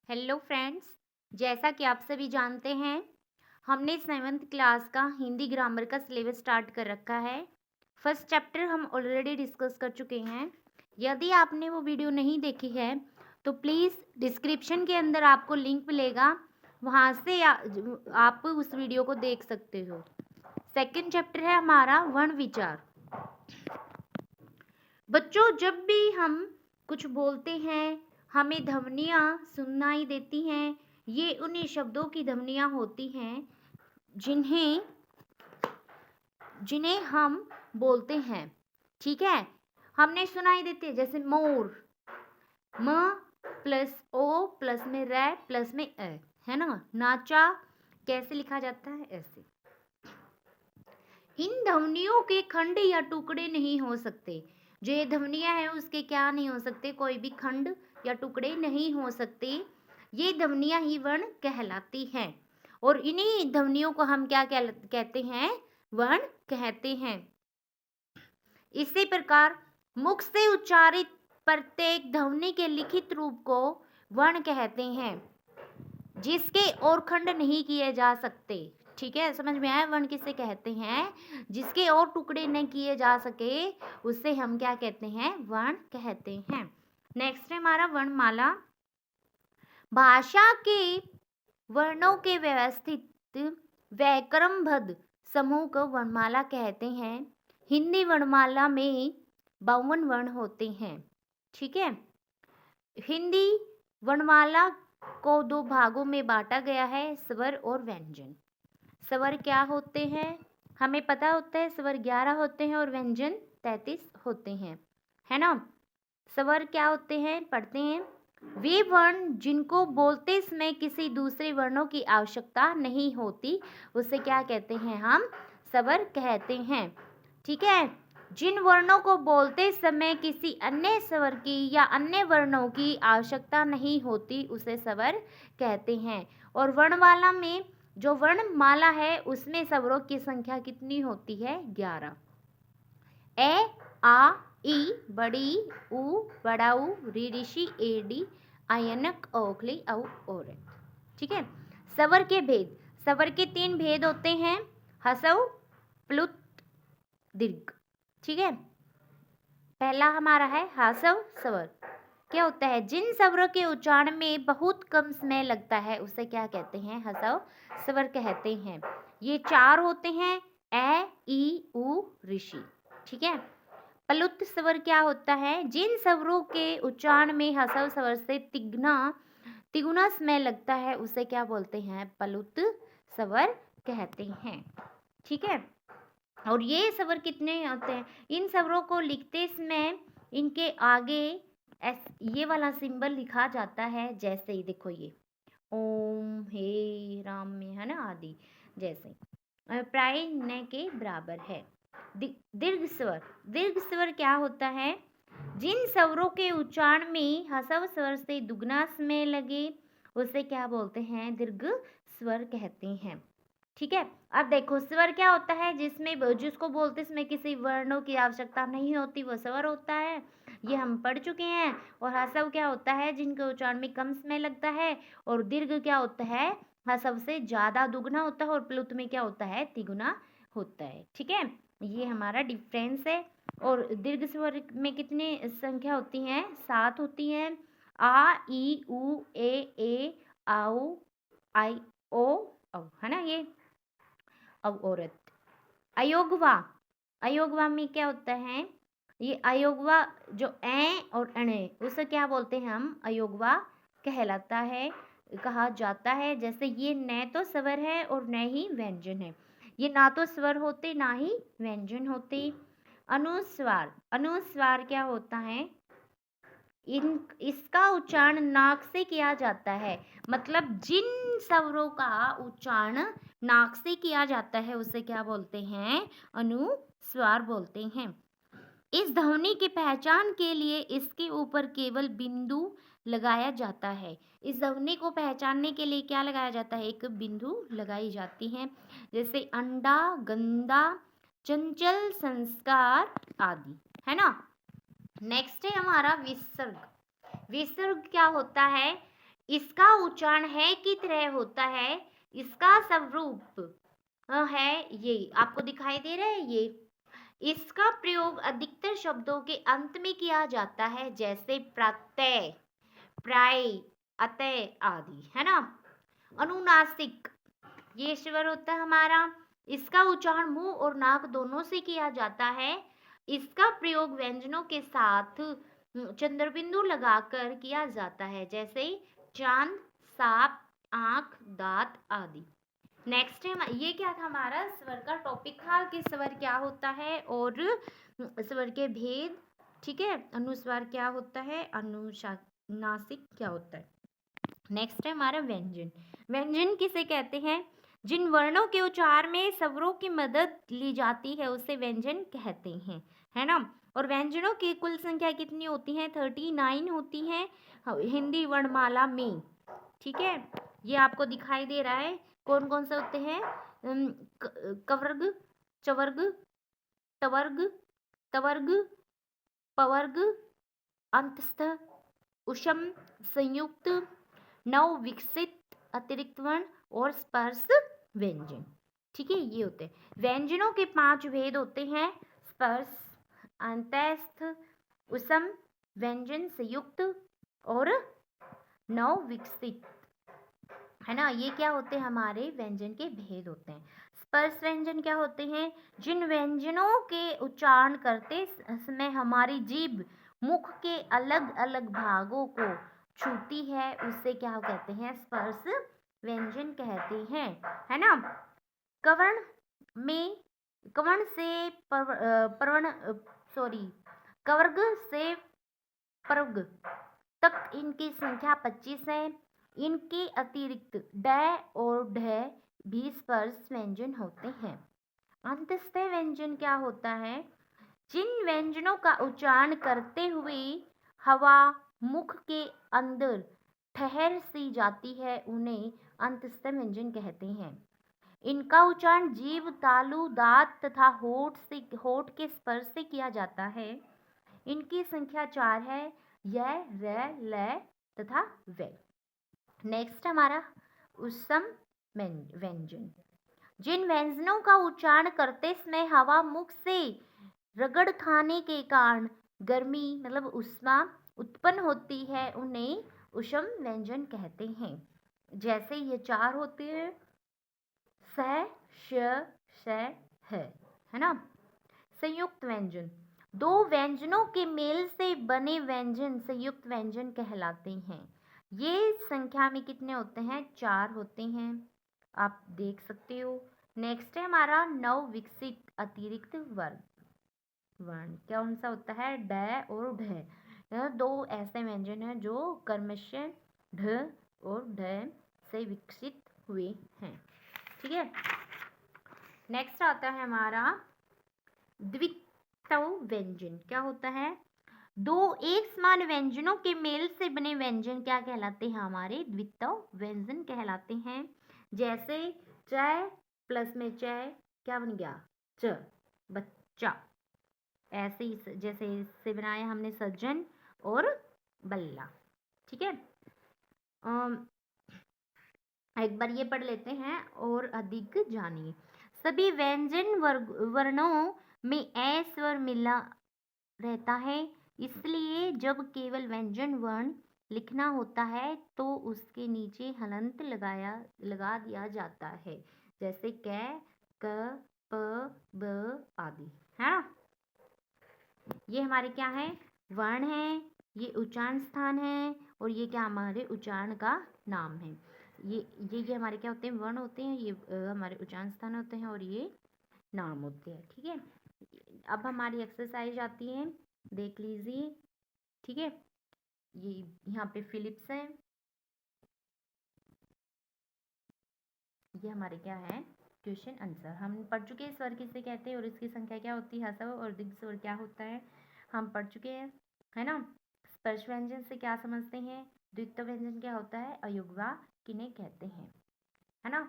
Hello friends. जैसा कि आप सभी जानते हैं, हमने 7th क्लास का हिंदी ग्रामर का सिलेबस स्टार्ट कर रखा है। फर्स्ट चैप्टर हम ऑलरेडी डिस्कस कर चुके हैं। यदि आपने वो वीडियो नहीं देखी है तो प्लीज़ डिस्क्रिप्शन के अंदर आपको लिंक मिलेगा, वहाँ से आप उस वीडियो को देख सकते हो। सेकंड चैप्टर है हमारा वर्ण विचार। बच्चों, जब भी हम कुछ बोलते हैं हमें ध्वनियाँ सुनाई देती हैं। ये उन्हीं शब्दों की ध्वनियाँ होती हैं जिन्हें जिन्हें हम बोलते हैं। ठीक है, हमने सुनाई देती है, जैसे मोर, म प्लस ओ प्लस में रै प्लस में ए, है ना। नाचा कैसे लिखा जाता है, ऐसे। इन ध्वनियों के खंड या टुकड़े नहीं हो सकते। जो ये ध्वनियाँ हैं उसके क्या नहीं हो सकते, कोई भी खंड या टुकड़े नहीं हो सकते। ये ध्वनियाँ ही वर्ण कहलाती हैं और इन्हीं ध्वनियों को हम क्या कहते हैं, वर्ण कहते हैं। इसी प्रकार मुख से उच्चारित प्रत्येक ध्वनि के लिखित रूप को वर्ण कहते हैं, जिसके और खंड नहीं किए जा सकते। ठीक है, समझ में आया। वर्ण किसे कहते हैं, जिसके और टुकड़े नहीं किए जा सके, उसे हम क्या कहते हैं, वर्ण कहते हैं। नेक्स्ट है हमारा वर्णमाला। भाषा के वर्णों के व्यवस्थित वैक्रमबद्ध समूह को वर्णमाला कहते हैं। हिंदी वर्णमाला में 52 वर्ण होते हैं। ठीक है, हिंदी वर्णमाला को दो भागों में बांटा गया है, स्वर और व्यंजन। स्वर क्या होते हैं, हमें पता होता है, स्वर 11 होते हैं और व्यंजन 33 होते हैं, है ना। स्वर क्या होते हैं, पढ़ते हैं। वे वर्ण जिनको बोलते समय किसी दूसरे वर्णों की आवश्यकता नहीं होती, उसे क्या कहते हैं, हम स्वर कहते हैं। ठीक है, जिन वर्णों को बोलते समय किसी अन्य स्वर की या अन्य वर्णों की आवश्यकता नहीं होती, उसे स्वर कहते हैं। और वर्णमाला में जो वर्णमाला है उसमें स्वरों की संख्या कितनी होती है, 11। ए आ ई बड़ी उ बड़ा उ री ऋषि ए डी आयनक ओखली औ और। ठीक है, स्वर के भेद। स्वर के 3 भेद होते हैं, हसव प्लुत दीर्घ। ठीक है, पहला हमारा है हासव स्वर। क्या होता है, जिन स्वरों के उच्चारण में बहुत कम समय लगता है उसे क्या कहते हैं, हसव स्वर कहते हैं। ये 4 होते हैं, ए ई उ ऋषि। ठीक है, प्लुत स्वर क्या होता है, जिन स्वरों के उच्चारण में हसव स्वर से तिगुना समय लगता है उसे क्या बोलते हैं, प्लुत स्वर कहते हैं। ठीक है, और ये स्वर कितने होते हैं, इन स्वरों को लिखते समय इनके आगे ये वाला सिंबल लिखा जाता है, जैसे ही देखो ये ओम हे राम में, है ना, आदि जैसे प्राय न के बराबर है। दीर्घ स्वर। दीर्घ स्वर क्या होता है, जिन स्वरों के उच्चारण में हसव स्वर से दुगना समय लगे उसे क्या बोलते हैं, दीर्घ स्वर कहते हैं। ठीक है, अब देखो स्वर क्या होता है, जिसको बोलते समय किसी वर्णों की आवश्यकता नहीं होती, वो स्वर होता है, ये हम पढ़ चुके हैं। और हसव क्या होता है, जिनके उच्चारण में कम समय लगता है। और दीर्घ क्या होता है, हसव से ज्यादा दुगना होता है और प्लुत में क्या होता है, तिगुना होता है। ठीक है, ये हमारा डिफरेंस है। और दीर्घ स्वर में कितने संख्या होती हैं, 7 होती हैं। आ ई उ ए आओ आई ओ औ, है ना। ये अब औरत। अयोगवा। अयोगवा में क्या होता है, ये अयोगवा जो ए और अणे, उसे क्या बोलते हैं हम, अयोगवा कहलाता है, कहा जाता है। जैसे ये न तो स्वर है और न ही व्यंजन है, ये ना तो स्वर होते ना ही व्यंजन होते। अनुस्वार। अनुस्वार क्या होता है, इसका उच्चारण नाक से किया जाता है, मतलब जिन स्वरों का उच्चारण नाक से किया जाता है उसे क्या बोलते हैं, अनुस्वार बोलते हैं। इस ध्वनि की पहचान के लिए इसके ऊपर केवल बिंदु लगाया जाता है। इस ध्वनि को पहचानने के लिए क्या लगाया जाता है, एक बिंदु लगाई जाती है, जैसे अंडा, गंदा, चंचल, संस्कार आदि, है ना। नेक्स्ट है हमारा विसर्ग। विसर्ग क्या होता है, इसका उच्चारण है की तरह होता है, इसका स्वरूप है ये, आपको दिखाई दे रहा है ये। इसका प्रयोग अधिकतर शब्दों के अंत में किया जाता है, जैसे प्रत्यय, प्राय, अतः आदि, है ना। अनुनासिक, ये स्वर होता है हमारा, इसका उच्चारण मुंह और नाक दोनों से किया जाता है। इसका प्रयोग व्यंजनों के साथ चंद्रबिंदु लगाकर किया जाता है, जैसे चांद, सांप, आंख, दांत आदि। नेक्स्ट है, ये क्या था हमारा स्वर का टॉपिक था कि स्वर क्या होता है और स्वर के भेद, ठीक है। अनुस्वार क्या होता है, अनुनासिक क्या होता है। नेक्स्ट है हमारा व्यंजन। व्यंजन किसे कहते हैं, जिन वर्णों के उच्चार में स्वरों की मदद ली जाती है उसे व्यंजन कहते हैं, है ना। और व्यंजनों की कुल संख्या कितनी होती है, 39 होती है हिंदी वर्णमाला में, ठीक है। ये आपको दिखाई दे रहा है कौन कौन से होते हैं, कवर्ग, चवर्ग, टवर्ग, तवर्ग, पवर्ग, अंतस्थ, उषम, संयुक्त, नव विकसित, अतिरिक्त वर्ण और स्पर्श व्यंजन, ठीक है। ये होते हैं व्यंजनों के 5 भेद होते हैं, स्पर्श, अंतस्थ, उसम, व्यंजन, संयुक्त और नव विकसित, है ना। ये क्या होते हैं हमारे व्यंजन के भेद होते हैं। स्पर्श व्यंजन क्या होते हैं, जिन व्यंजनों के उच्चारण करते समय हमारी जीभ मुख के अलग अलग भागों को छूती है उसे क्या कहते हैं, स्पर्श व्यंजन कहते हैं, है ना। कवर्ण में, कवर्ण से परवर्ण, सॉरी, कवर्ग से पर्ग तक इनकी संख्या 25 है। इनके अतिरिक्त ड और ढ भी स्पर्श व्यंजन होते हैं। अंतस्थ व्यंजन क्या होता है, जिन व्यंजनों का उच्चारण करते हुए हवा मुख के अंदर ठहर सी जाती है उन्हें अंतस्थ व्यंजन कहते हैं। इनका उच्चारण जीभ, तालु, दांत तथा होठ के स्पर्श से किया जाता है। इनकी संख्या 4 है, य, र, ल तथा व। नेक्स्ट हमारा उसम व्यंजन, जिन व्यंजनों का उच्चारण करते समय हवा मुख से रगड़ खाने के कारण गर्मी मतलब उष्मा उत्पन्न होती है उन्हें उष्म व्यंजन कहते हैं। जैसे ये 4 होते हैं, स, श, है ना। संयुक्त व्यंजन, 2 व्यंजनों के मेल से बने व्यंजन संयुक्त व्यंजन कहलाते हैं। ये संख्या में कितने होते हैं, 4 होते हैं, आप देख सकते हो। नेक्स्ट है हमारा नव विकसित अतिरिक्त वर्ण, कौन सा होता है, ड और ढ। यह 2 ऐसे व्यंजन हैं जो कर्मश ढ और ढ से विकसित हुए हैं, ठीक है। नेक्स्ट आता है हमारा द्वित्व व्यंजन, क्या होता है, 2 एक समान व्यंजनों के मेल से बने व्यंजन क्या कहलाते हैं, हमारे द्वित्व व्यंजन कहलाते हैं। जैसे च प्लस में च क्या बन गया, च, बच्चा। ऐसे ही जैसे इससे बनाया हमने सज्जन और बल्ला, ठीक है। एक बार ये पढ़ लेते हैं और अधिक जानिए। सभी व्यंजन वर्णों में ए स्वर मिला रहता है, इसलिए जब केवल व्यंजन वर्ण लिखना होता है तो उसके नीचे हलंत लगा दिया जाता है, जैसे क, क, प, ब आदि, है ना। ये हमारे क्या है, वर्ण है, ये उच्चारण स्थान है और ये क्या हमारे उच्चारण का नाम है। ये हमारे क्या होते हैं, वर्ण होते हैं, ये हमारे उच्चारण स्थान होते हैं और ये नाम होते हैं, ठीक है। अब हमारी एक्सरसाइज आती है, देख लीजिए, ठीक है। ये यहाँ पे फिलिप्स है, ये हमारे क्या है, क्वेश्चन आंसर। हम पढ़ चुके हैं स्वर किसे कहते हैं और इसकी संख्या क्या होती है, ह्रस्व और दीर्घ स्वर क्या होता है, हम पढ़ चुके हैं, है ना। स्पर्श व्यंजन से क्या समझते हैं, द्वित्व व्यंजन क्या होता है, अयुग्मा किन्हें कहते हैं, है ना।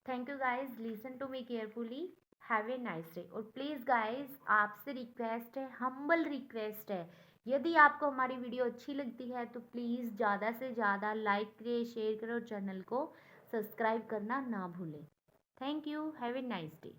Thank you guys, listen to me carefully, have a nice day. और प्लीज़ गाइज आपसे रिक्वेस्ट है, हम्बल रिक्वेस्ट है, यदि आपको हमारी वीडियो अच्छी लगती है तो प्लीज़ ज़्यादा से ज़्यादा लाइक करें, शेयर करें और चैनल को सब्सक्राइब करना ना भूलें। Thank you. Have a nice day.